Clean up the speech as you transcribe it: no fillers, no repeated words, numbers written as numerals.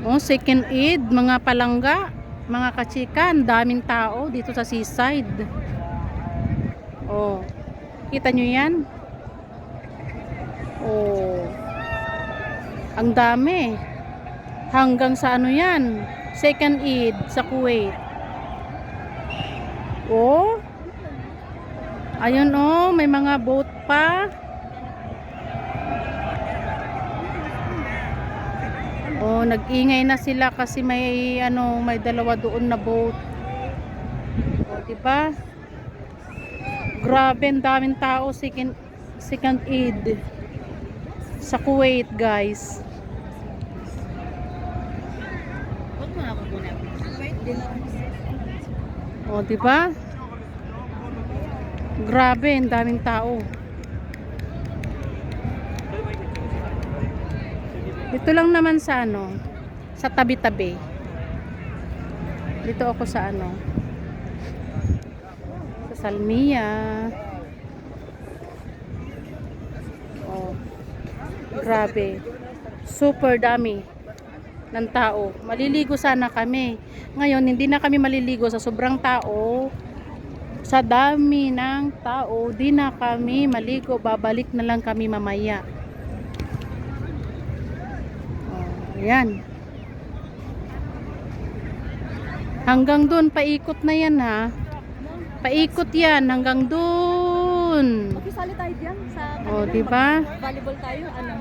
Oh, second Eid, mga palangga, mga kachikan, daming tao dito sa seaside. Oh, kita nyo yan? Oh, ang dami. Hanggang sa ano yan? Second Eid sa Kuwait. Oh, ayun oh, may mga boat pa. Oh, nag-ingay na sila kasi may ano, may dalawa doon na boat. Oh, 'di ba? Grabe, ang daming tao second Eid sa Kuwait, guys. Oh, 'di ba? Grabe, ang daming tao. Dito lang naman sa ano, sa tabi-tabi. Dito ako sa ano, sa Salmiya. Oh, grabe. Super dami ng tao. Maliligo sana kami. Ngayon, hindi na kami maliligo sa sobrang tao. Sa dami ng tao, di na kami maligo. Babalik na lang kami mamaya. Ayan. Hanggang doon, paikot na yan ha. Paikot yan, hanggang doon. Makisali tayo diyan sa O, diba? volleyball tayo, ano?